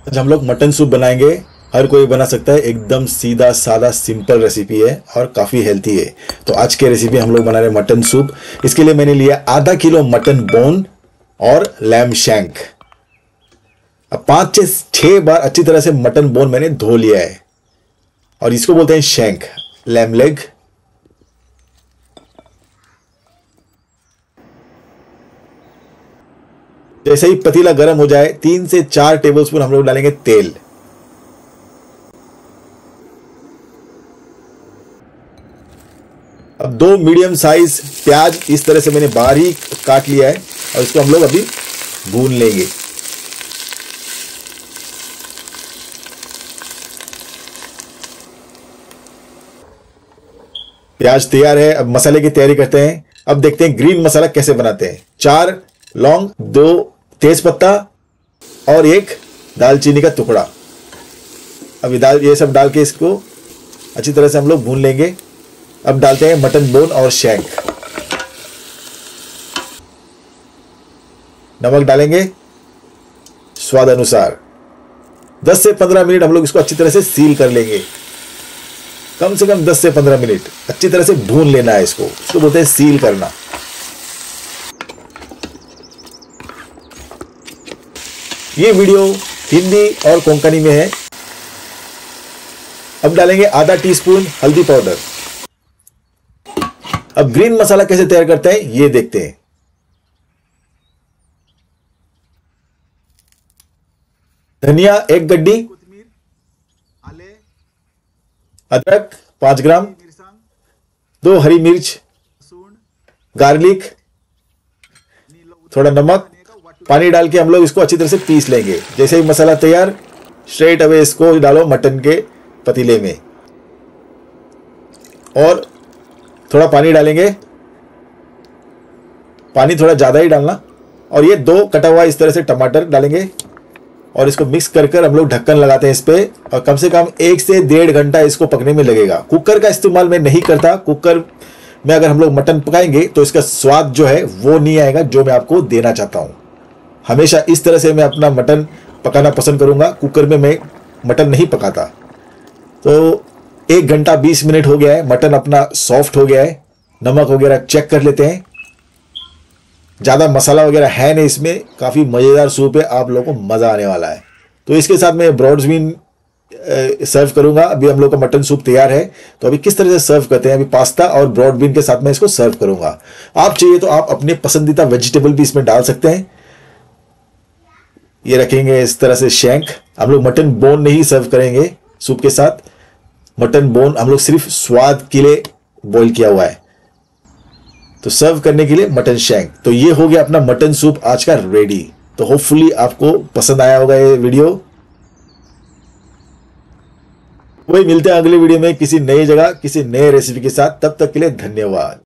आज हम लोग मटन सूप बनाएंगे। हर कोई बना सकता है, एकदम सीधा सादा सिंपल रेसिपी है और काफ़ी हेल्थी है। तो आज के रेसिपी हम लोग बना रहे हैं मटन सूप। इसके लिए मैंने लिया आधा किलो मटन बोन और लैम शैंक। अब 5 से 6 बार अच्छी तरह से मटन बोन मैंने धो लिया है और इसको बोलते हैं शैंक, लैम लेग। जैसे ही पतीला गर्म हो जाए 3 से 4 टेबलस्पून हम लोग डालेंगे तेल। अब 2 मीडियम साइज प्याज इस तरह से मैंने बारीक काट लिया है और इसको हम लोग अभी भून लेंगे। प्याज तैयार है। अब मसाले की तैयारी करते हैं। अब देखते हैं ग्रीन मसाला कैसे बनाते हैं। 4 लौंग, 2 तेज पत्ता और 1 दालचीनी का टुकड़ा। अब ये सब डाल के इसको अच्छी तरह से हम लोग भून लेंगे। अब डालते हैं मटन बोन और शैंक। नमक डालेंगे स्वाद अनुसार। 10 से 15 मिनट हम लोग इसको अच्छी तरह से सील कर लेंगे। कम से कम 10 से 15 मिनट अच्छी तरह से भून लेना है इसको बोलते हैं सील करना। ये वीडियो हिंदी और कोंकणी में है। अब डालेंगे आधा टीस्पून हल्दी पाउडर। अब ग्रीन मसाला कैसे तैयार करते हैं ये देखते हैं। धनिया 1 गड्डी, अदरक 5 ग्राम, 2 हरी मिर्च, गार्लिक, थोड़ा नमक, पानी डाल के हम लोग इसको अच्छी तरह से पीस लेंगे। जैसे ही मसाला तैयार, स्ट्रेट अवे इसको डालो मटन के पतीले में और थोड़ा पानी डालेंगे। पानी थोड़ा ज़्यादा ही डालना। और ये 2 कटा हुआ इस तरह से टमाटर डालेंगे और इसको मिक्स कर हम लोग ढक्कन लगाते हैं इस पे और कम से कम 1 से 1.5 घंटा इसको पकने में लगेगा। कुकर का इस्तेमाल मैं नहीं करता। कुकर में अगर हम लोग मटन पकाएंगे तो इसका स्वाद जो है वो नहीं आएगा जो मैं आपको देना चाहता हूँ। हमेशा इस तरह से मैं अपना मटन पकाना पसंद करूँगा। कुकर में मैं मटन नहीं पकाता। तो 1 घंटा 20 मिनट हो गया है। मटन अपना सॉफ्ट हो गया है। नमक वगैरह चेक कर लेते हैं। ज़्यादा मसाला वगैरह है नहीं इसमें। काफ़ी मज़ेदार सूप है, आप लोगों को मज़ा आने वाला है। तो इसके साथ मैं ब्रॉड बीन सर्व करूंगा। अभी हम लोग का मटन सूप तैयार है। तो अभी किस तरह से सर्व करते हैं, अभी पास्ता और ब्रॉड बीन के साथ मैं इसको सर्व करूंगा। आप चाहिए तो आप अपने पसंदीदा वेजिटेबल भी इसमें डाल सकते हैं। ये रखेंगे इस तरह से शैंक। हम लोग मटन बोन नहीं सर्व करेंगे सूप के साथ। मटन बोन हम लोग सिर्फ स्वाद के लिए बॉईल किया हुआ है। तो सर्व करने के लिए मटन शैंक। तो ये हो गया अपना मटन सूप आज का रेडी। तो होपफुली आपको पसंद आया होगा ये वीडियो। वही मिलते हैं अगले वीडियो में किसी नई जगह किसी नए रेसिपी के साथ। तब तक के लिए धन्यवाद।